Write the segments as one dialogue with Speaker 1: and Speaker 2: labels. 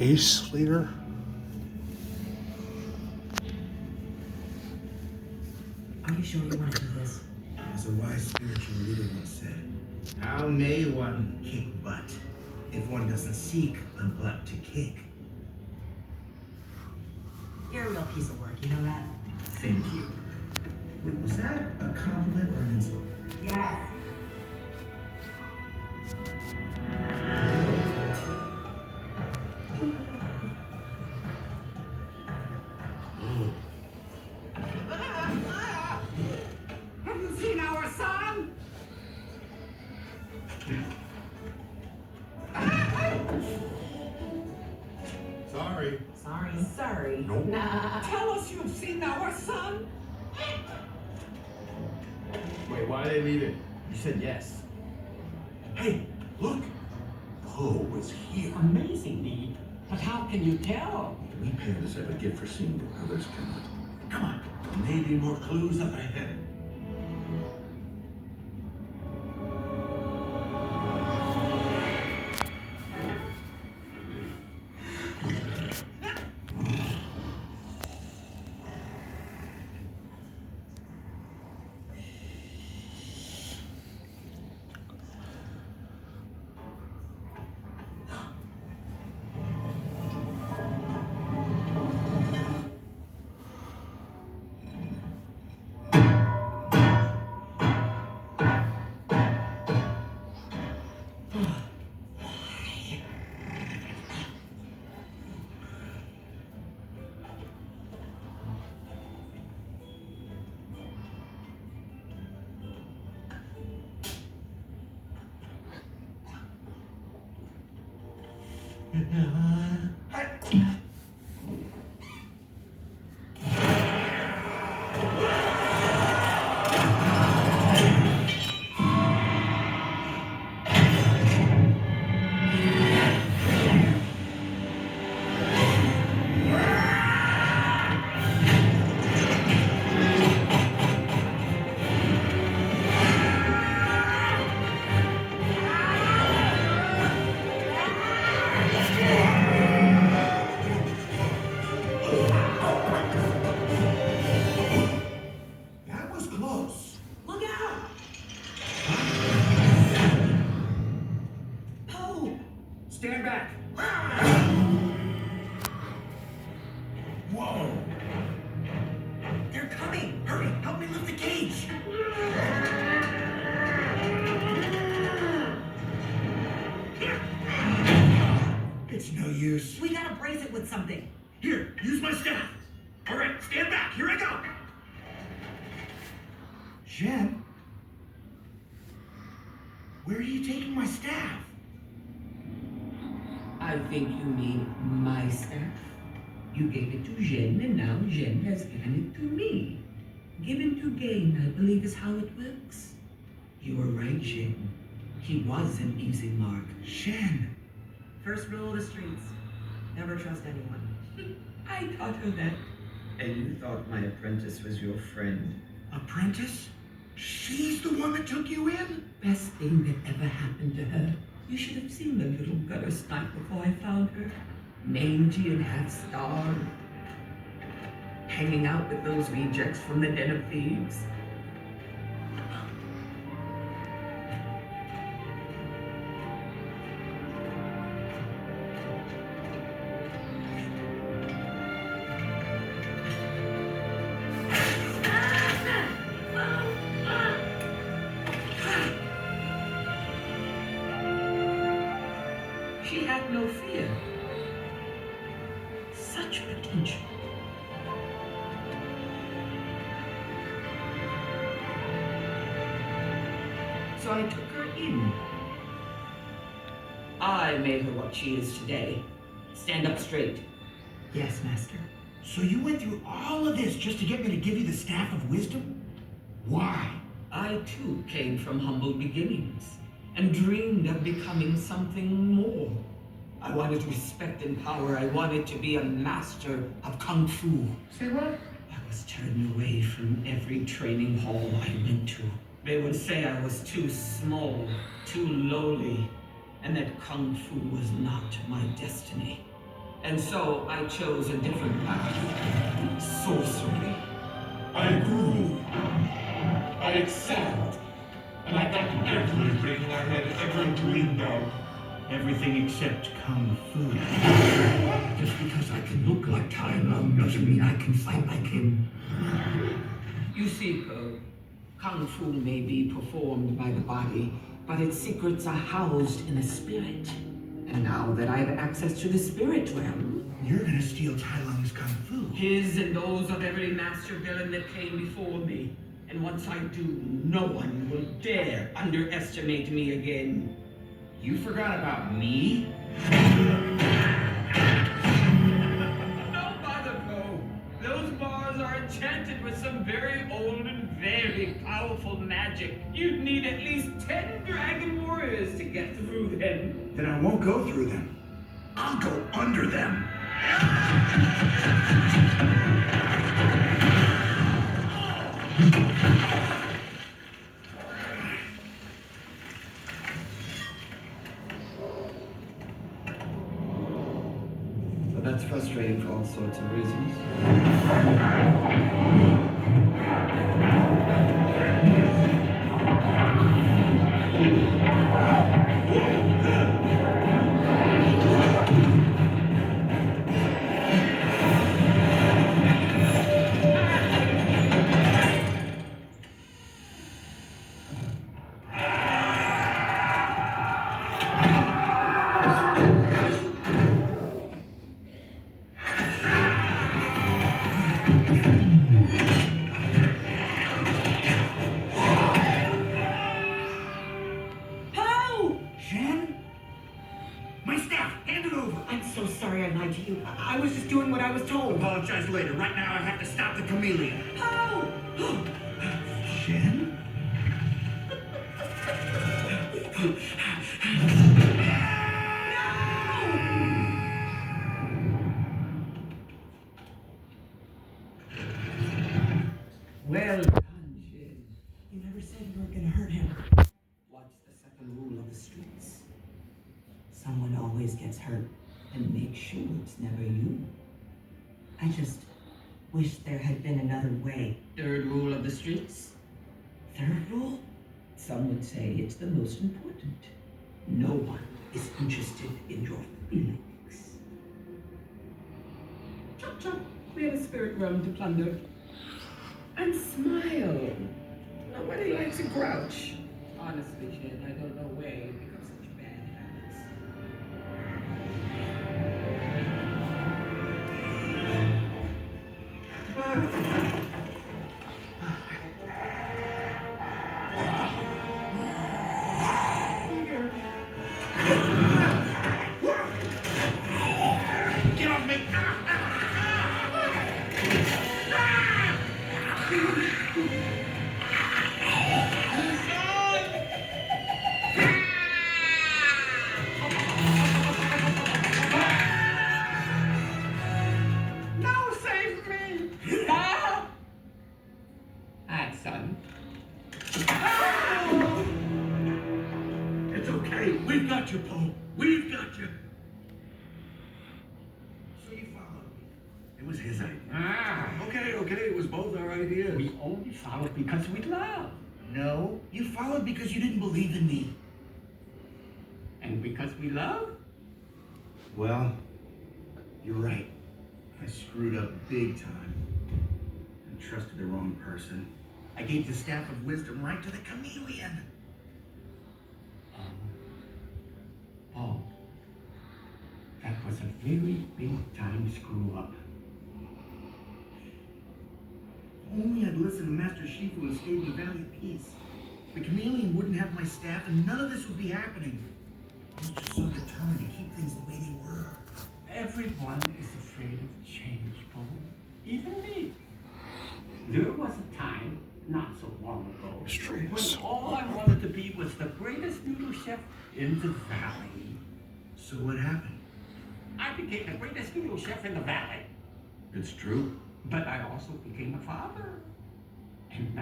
Speaker 1: Ace leader?
Speaker 2: Are you sure you want to do this?
Speaker 3: As a wise spiritual leader once said, how may one kick butt if one doesn't seek a butt to kick?
Speaker 2: You're a real piece of work, you know that?
Speaker 3: Thank you. Wait, was that a compliment or an insult?
Speaker 2: Yes.
Speaker 4: Have you seen our son?
Speaker 3: Sorry.
Speaker 2: Sorry.
Speaker 1: Nope.
Speaker 2: Nah.
Speaker 4: Tell us you've seen our son.
Speaker 3: Wait, why are they leaving? You said yes.
Speaker 5: Hey, look! Poe was here.
Speaker 4: Amazing, Dee. But how can you tell?
Speaker 5: We pandas have a gift for seeing what others cannot. Come on, maybe more clues up ahead.
Speaker 3: That was close.
Speaker 2: Look out! Poe!
Speaker 3: Stand back. Whoa.
Speaker 2: They're coming!
Speaker 3: Hurry, help me lift the cage. It's no use.
Speaker 2: We gotta brace it with something.
Speaker 3: Here, use my staff. All right, stand back. Here I go. Jen, where are you taking my staff?
Speaker 6: I think you mean my staff. You gave it to Jen, and now Jen has given it to me. Given to gain, I believe, is how it works. You were right, Jen. He was an easy mark.
Speaker 3: Jen.
Speaker 2: First rule of the streets. Never trust anyone.
Speaker 6: I taught her that. And you thought my apprentice was your friend.
Speaker 3: Apprentice? She's the one that took you in?
Speaker 6: Best thing that ever happened to her. You should have seen the little gutter snipe before I found her. Mangy and half-starved. Hanging out with those rejects from the Den of Thieves. She had no fear. Such potential. So I took her in. I made her what she is today. Stand up straight.
Speaker 2: Yes, Master.
Speaker 3: So you went through all of this just to get me to give you the staff of wisdom? Why?
Speaker 6: I too came from humble beginnings and dreamed of becoming something more. I wanted respect and power. I wanted to be a master of Kung Fu.
Speaker 3: Say what?
Speaker 6: I was turned away from every training hall I went to. They would say I was too small, too lowly, and that Kung Fu was not my destiny. And so I chose a different path. Sorcery.
Speaker 5: I grew. I excelled. And I got everything I had ever dreamed of.
Speaker 1: Everything except Kung Fu. Just because I can look like Tai Lung doesn't mean I can fight like him.
Speaker 6: You see, Ko, Kung Fu may be performed by the body, but its secrets are housed in the spirit. And now that I have access to the spirit realm,
Speaker 1: You're gonna steal Tai Lung's Kung Fu.
Speaker 6: his and those of every master villain that came before me. And once I do, no one will dare underestimate me again.
Speaker 3: You forgot about me?
Speaker 6: Don't bother, Ko. Those bars are enchanted with some very old and very powerful magic. You'd need at least 10 dragon warriors to get through them.
Speaker 1: Then I won't go through them. I'll go under them.
Speaker 6: But that's frustrating for all sorts of reasons.
Speaker 1: Shen? My staff! Hand it over!
Speaker 2: I'm so sorry I lied to you. I was just doing what I was told.
Speaker 1: Apologize later. Right now I have to stop the chameleon. Shen?
Speaker 6: Well done, Jin.
Speaker 2: You never said you weren't gonna hurt him.
Speaker 6: What's the second rule of the streets?
Speaker 2: Someone always gets hurt.
Speaker 6: And make sure it's never you.
Speaker 2: I just wish there had been another way.
Speaker 6: Third rule of the streets?
Speaker 2: Third rule?
Speaker 6: Some would say it's the most important. No one is interested in your feelings. Chop chop, we have a spirit realm to plunder. And smile. Nobody likes a grouch. Honestly, Shin, I don't know where you pick up such bad habits.
Speaker 1: Get off me!
Speaker 4: Now save me!
Speaker 6: Alright, son.
Speaker 1: It's okay. We've got you, Poe. We've got you. So you followed me. It was his idea.
Speaker 5: Okay, it was both our ideas.
Speaker 4: We only followed because we love.
Speaker 1: No, you followed because you didn't believe in me.
Speaker 4: And because we love?
Speaker 3: Well, you're right. I screwed up big time. I trusted the wrong person.
Speaker 1: I gave the Staff of Wisdom right to the chameleon.
Speaker 4: Oh, that was a very big time screw up.
Speaker 3: If only I'd listened to Master Shifu and stayed in the Valley of Peace. The chameleon wouldn't have my staff and none of this would be happening. I was just so determined to keep things the way they were.
Speaker 4: Everyone is afraid of change, Paul. Even me. There was a time, not so long ago, when all I wanted to be was the greatest noodle chef in the valley.
Speaker 3: So what happened?
Speaker 4: I became the greatest noodle chef in the valley.
Speaker 5: It's true.
Speaker 4: But I also became a father. And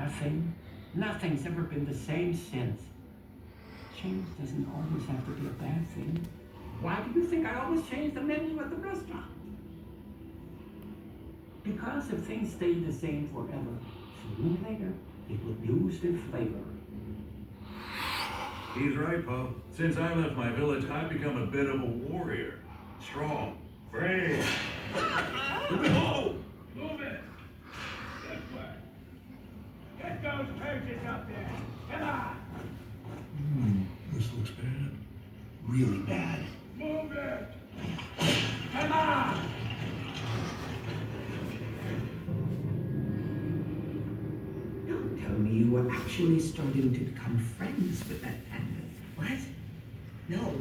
Speaker 4: nothing's ever been the same since. Change doesn't always have to be a bad thing. Why do you think I always change the menu at the restaurant? Because if things stay the same forever, sooner or later, it will lose their flavor.
Speaker 7: He's right, Poe. Since I left my village, I've become a bit of a warrior. Strong, brave. Oh!
Speaker 5: Move it! This way. Get those pages up there. Come on!
Speaker 1: This looks bad. Really bad.
Speaker 5: Move it! Come on!
Speaker 6: Don't tell me you were actually starting to become friends with that panda.
Speaker 2: What? No,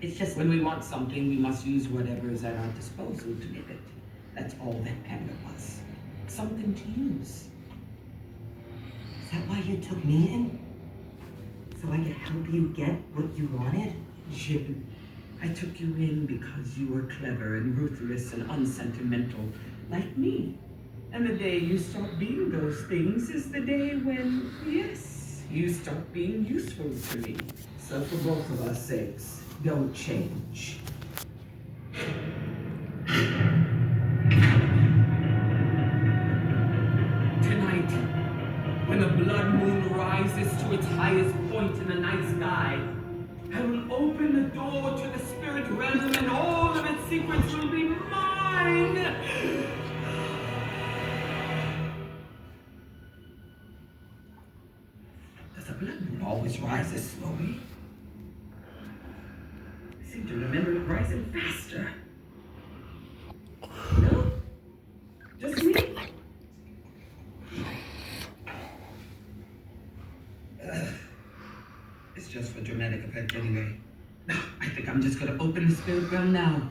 Speaker 2: it's just
Speaker 6: When we want something, we must use whatever is at our disposal to get it. That's all that panda was. Something to use.
Speaker 2: Is that why you took me in? So I could help you get what you wanted?
Speaker 6: Jin, I took you in because you were clever and ruthless and unsentimental, like me. And the day you stop being those things is the day when, yes, you stop being useful to me. So for both of our sakes, don't change. Tonight, when the blood moon rises to its highest point in the night sky, I will open the door to the spirit realm and all of its secrets will be mine! Does the blood moon always rise this slowly? I seem to remember it rising faster. No? Just me? It's just for dramatic effect anyway. I think I'm just gonna open the spirit realm now.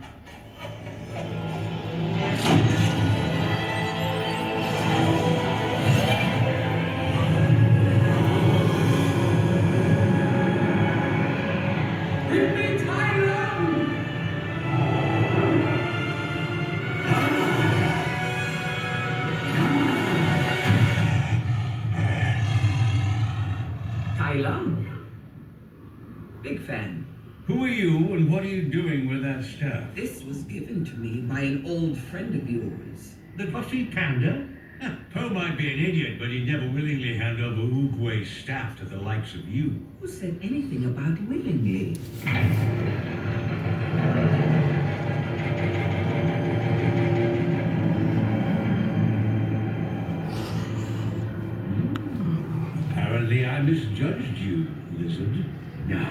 Speaker 6: Bring me Thailand! Thailand. Big fan.
Speaker 1: Who are you and what are you doing with that staff?
Speaker 6: This was given to me by an old friend of yours.
Speaker 1: The Buffy Panda? Poe might be an idiot, but he'd never willingly hand over Oogway's staff to the likes of you.
Speaker 6: Who said anything about willingly?
Speaker 1: Apparently I misjudged you, lizard.
Speaker 6: No.